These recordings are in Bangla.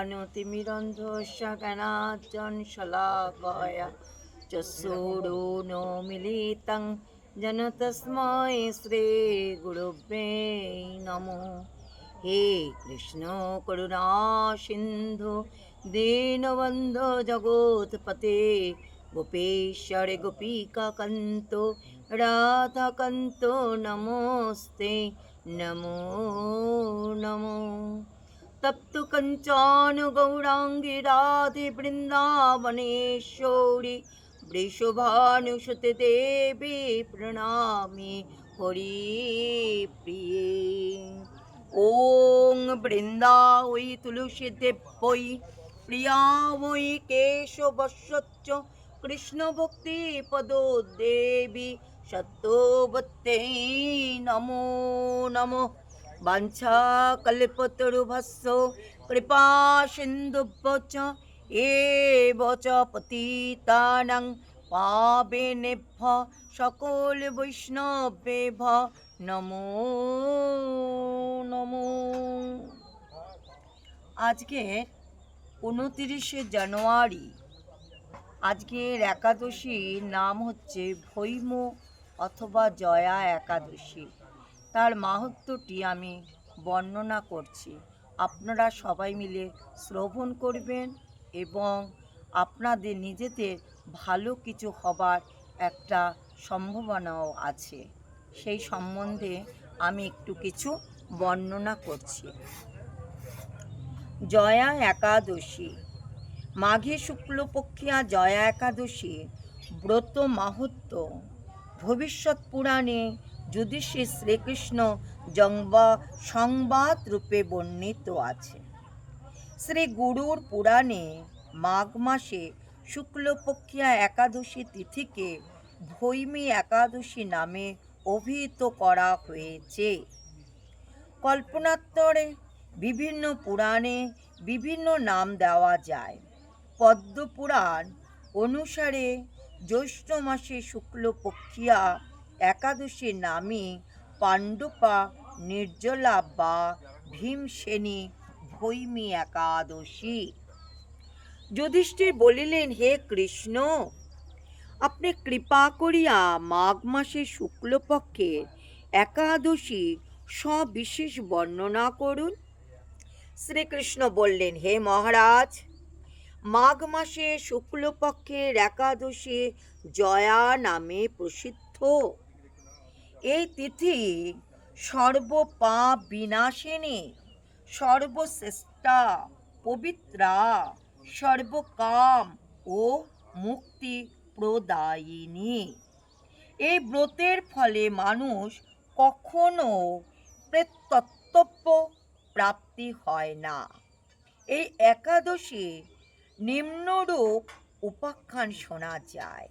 ज्ञानतिमिरन्धस्य ज्ञानाञ्जनशलाकया चक्षुरुनो मिलितं जन तस्मै श्रीगुरुवे नमो। हे कृष्ण करुणा सिंधु दीनबन्धो जगोत्पते गोपेश्वर गोपिकान्तो राधाकान्तो नमोस्ते नमो नमो। तप्त कंचन गौरांगी राधे वृंदावनेश्वरी वृषभानुसुते देवी प्रणामी हरि प्रिये। ओं वृंदा वै तुलसी देवै प्रिया वै केशवस्य कृष्ण भक्ति पदो देवी सत्योवत्यै नमो नमो। वाञ्छा कल्पतरुभ्यश्च कृपा सिन्धुभ्यश्च एव च पतितानां पावनेभ्यः सकलवैष्णवेभ्यः नमो नमो। আজকে 29শে জানুয়ারি, আজকের একাদশীর নাম হচ্ছে ভৈম অথবা জয়া একাদশী। তার মাহাত্ম্যটি আমি বর্ণনা করছি, আপনারা সবাই মিলে শ্রবণ করবেন এবং আপনাদের নিজেদের ভালো কিছু হবার একটা সম্ভাবনাও আছে। সেই সম্বন্ধে আমি একটু কিছু বর্ণনা করছি। জয়া একাদশী, মাঘে শুক্লপক্ষিয়া জয়া একাদশী ব্রত মাহাত্ম্য ভবিষ্যৎ পুরাণে যুধিষ্ঠির শ্রীকৃষ্ণ সংবাদ রূপে বর্ণিত আছে। শ্রী গুরুর পুরাণে মাঘ মাসে শুক্লপক্ষিয়া একাদশী তিথিকে ভৈমী একাদশী নামে অভিহিত করা হয়েছে। কল্পনান্তরে বিভিন্ন পুরাণে বিভিন্ন নাম দেওয়া যায়। পদ্মপুরাণ অনুসারে জ্যৈষ্ঠ মাসে শুক্লপক্ষিয়া একাদশীর নামে পাণ্ডবা নির্জলা বা ভীমসেনী ভৈমী একাদশী। যুধিষ্ঠির বলিলেন, হে কৃষ্ণ, আপনি কৃপা করিয়া মাঘ মাসে শুক্লপক্ষের একাদশী সবিশেষ বর্ণনা করুন। শ্রীকৃষ্ণ বললেন, হে মহারাজ, মাঘ মাসে শুক্লপক্ষের একাদশী জয়া নামে প্রসিদ্ধ। এই তিথি সর্বপাপ বিনাশিনী, সর্বশ্রেষ্ঠা, পবিত্রা, সর্বকাম ও মুক্তি প্রদায়িনী। এই ব্রতের ফলে মানুষ কখনো প্রেততত্ত্ব প্রাপ্তি হয় না। এই একাদশী নিম্নরূপ উপাখ্যান শোনা যায়।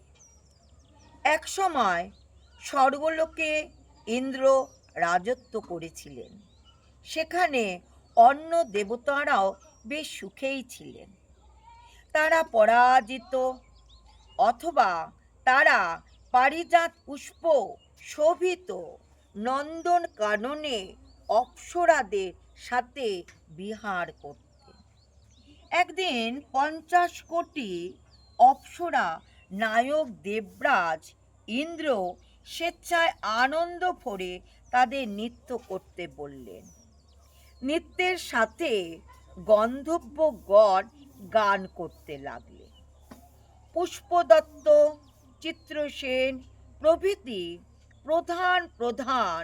এক সময় স্বর্গলোকে ইন্দ্র রাজত্ব করেছিলেন। সেখানে অন্য দেবতারাও বেশ সুখেই ছিলেন। তারা পরাজিত অথবা তারা পারিজাত পুষ্প শোভিত নন্দন কাননে অপ্সরাদের সাথে বিহার করতেন। একদিন 50 কোটি অপ্সরা নায়ক দেবরাজ ইন্দ্র স্বেচ্ছায় আনন্দ ভরে তাদের নৃত্য করতে বললেন। নৃত্যের সাথে গন্ধর্বগণ গান করতে লাগলেন। পুষ্পদত্ত, চিত্রসেন প্রভৃতি প্রধান প্রধান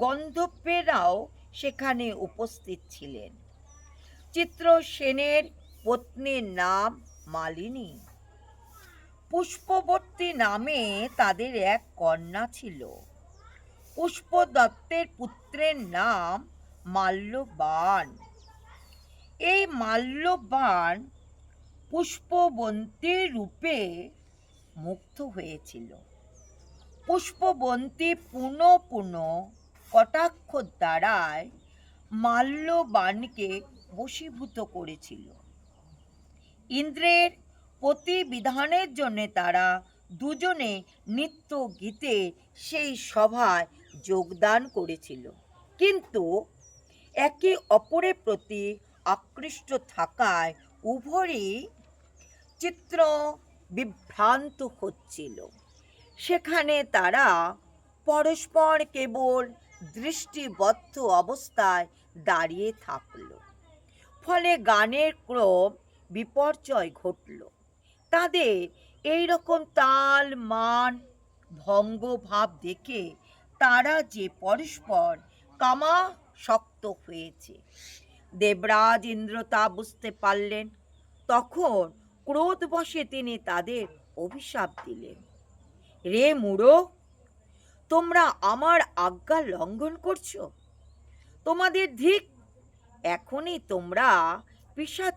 গন্ধর্বেরাও সেখানে উপস্থিত ছিলেন। চিত্রসেনের পত্নীর নাম মালিনী। পুষ্পবর্তী নামে তাদের এক কন্যা ছিল। পুষ্পদত্তের পুত্রের নাম মাল্যবান। এই মাল্যবান পুষ্পবন্তী রূপে মুগ্ধ হয়েছিল। পুষ্পবন্তী পুনঃ পুনঃ কটাক্ষ দ্বারায় মাল্যবানকে বশীভূত করেছিল। ইন্দ্রের প্রতিবিধানের জন্য তারা দুজনে নৃত্য গীতে সেই সভায় যোগদান করেছিল, কিন্তু একে অপরের প্রতি আকৃষ্ট থাকায় উভয়ই চিত্র বিভ্রান্ত হচ্ছিল। সেখানে তারা পরস্পর কেবল দৃষ্টিবদ্ধ অবস্থায় দাঁড়িয়ে থাকল। ফলে গানের ক্রম বিপর্যয় ঘটল। তাদের এই রকম তাল মান ভঙ্গ ভাব দেখে তারা যে পরস্পর কামাসক্ত হয়েছে, দেবরাজ ইন্দ্র তা বুঝতে পারলেন। তখন ক্রোধবশে তিনি তাদের অভিশাপ দিলেন। রে মূঢ়, তোমরা আমার আজ্ঞা লঙ্ঘন করছো, তোমাদের ধিক! এখনই তোমরা পিশাচ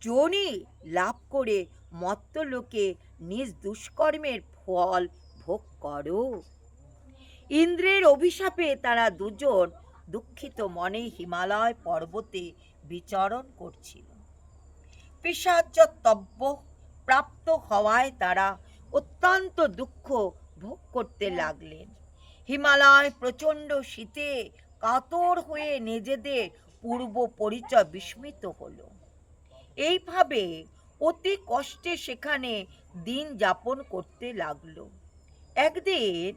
যোনি লাভ করে মর্ত্যলোকে নিজ দুষ্কর্মের ফল ভোগ করো। ইন্দ্রের অভিশাপে তারা দুজন দুঃখিত মনে হিমালয় পর্বতে বিচরণ করছিল। পিশাচতব্য প্রাপ্ত হওয়ায় তারা অত্যন্ত দুঃখ ভোগ করতে লাগলেন। হিমালয় প্রচণ্ড শীতে কাতর হয়ে নিজেদের পূর্ব পরিচয় বিস্মৃত হলো। এইভাবে অতি কষ্টে সেখানে দিন যাপন করতে লাগলো। একদিন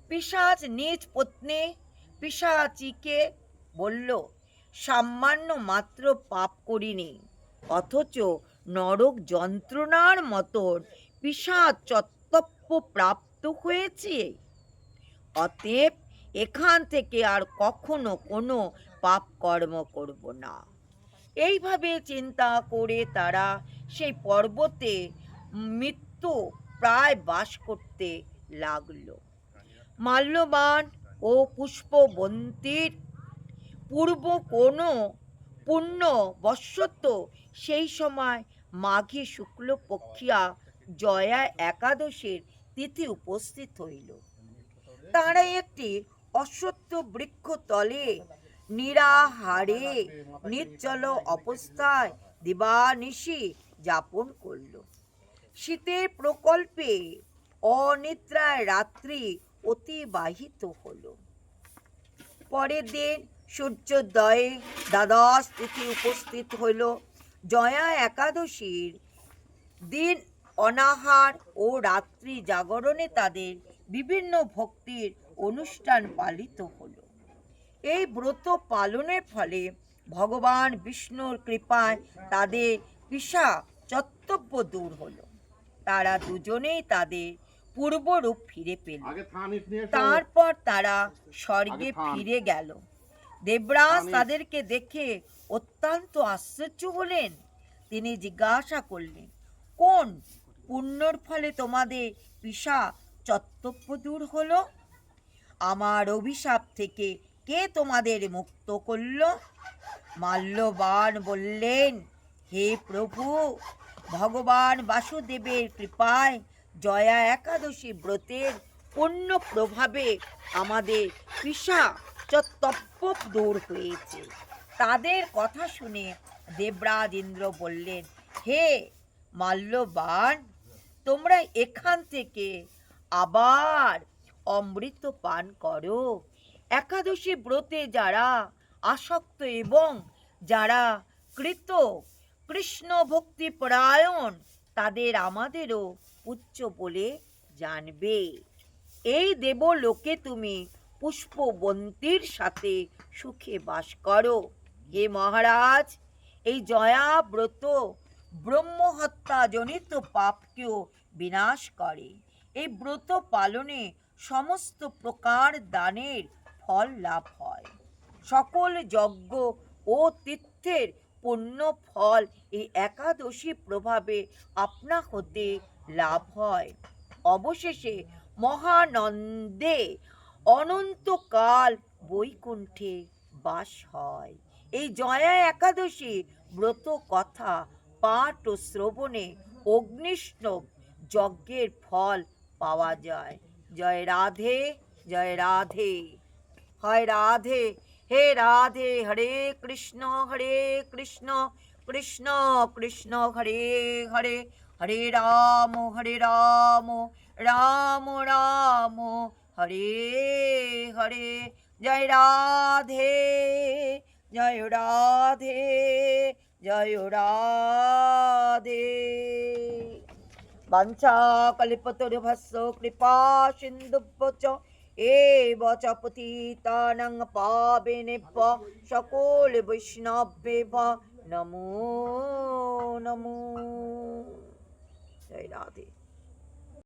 পিশাচ নিজ পত্নী পিশাচিকে বলল, সামান্য মাত্র পাপ করিনি, অথচ নরক যন্ত্রণার মতন পিশাচত্ব প্রাপ্ত হয়েছে। অতএব এখান থেকে আর কখনো কোনো পাপ কর্ম করব না। এইভাবে চিন্তা করে তারা সেই পর্বতে মৃত্যু প্রায় বাস করতে লাগলো। মাল্যবান ও পুষ্পবন্তীর পূর্ব কোনো পুণ্য বশত সেই সময় মাঘী শুক্লপক্ষিয়া জয়া একাদশীর তিথি উপস্থিত হইল। তারা একটি অশ্বত্থ বৃক্ষ তলে নিরাহারে নিশ্চল অবস্থায় দিবানিশি যাপন করল। শীতের প্রকল্পে অনিদ্রায় রাত্রি অতিবাহিত হল। পরের দিন সূর্যোদয়ে দ্বাদশ তিথি উপস্থিত হইল। জয়া একাদশীর দিন অনাহার ও রাত্রি জাগরণে তাদের বিভিন্ন ভক্তির অনুষ্ঠান পালিত হল। এই ব্রত পালনের ফলে ভগবান বিষ্ণুর কৃপায় তাদের পিশাচত্ব দূর হলো। তারা দুজনেই তাদের পূর্বরূপ ফিরে পেল। তারপর তারা স্বর্গে ফিরে গেল। দেবরাজ তাদেরকে দেখে অত্যন্ত আশ্চর্য হলেন। তিনি জিজ্ঞাসা করলেন, কোন পুণ্যর ফলে তোমাদের পিশাচত্ব দূর হলো? আমার অভিশাপ থেকে কে তোমাদের মুক্ত করল? মাল্যবান বললেন, হে প্রভু, ভগবান বাসুদেবের কৃপায় জয়া একাদশী ব্রতের পুণ্য প্রভাবে আমাদের পিশাচত্ব দূর হয়েছে। তাদের কথা শুনে দেবরাজ ইন্দ্র বললেন, হে মাল্যবান, তোমরা এখান থেকে আবার অমৃত পান করো। একাদশী ব্রতে যারা আসক্ত এবং যারা কৃত কৃষ্ণ ভক্তি পরায়ণ, তাদের আমাদেরও উচ্চ বলে জানবে। এই দেবলোকে তুমি পুষ্পবন্তীর সাথে সুখে বাস করো। হে মহারাজ, এই জয়া ব্রত ব্রহ্মহত্যা জনিত পাপকেও বিনাশ করে। এই ব্রত পালনে সমস্ত প্রকার দানের ফল লাভ হয়। সকল যজ্ঞ ও তীর্থের পুণ্য ফল এই একাদশী প্রভাবে আপনা হতে লাভ হয়। অবশেষে মহানন্দে অনন্তকাল বৈকুণ্ঠে বাস হয়। এই জয়া একাদশী ব্রত কথা পাঠ ও শ্রবণে অগ্নিষ্ণব যজ্ঞের ফল পাওয়া যায়। জয় রাধে, জয় রাধে। হয় রাধে, হে রাধে, হরে কৃষ্ণ কৃষ্ণ কৃষ্ণ হরে হরে, হরে রাম রাম রাম হরে হরে। জয় রাধে, জয় রাধে, জয় রাধে। বাঞ্ছা কল্পতরুভস্য কৃপা সিন্ধুভ্য এব চ পতিতানাং পাবনেভ্যো সকল বৈষ্ণবেভ্যো নমো নমো। জয় রাধে।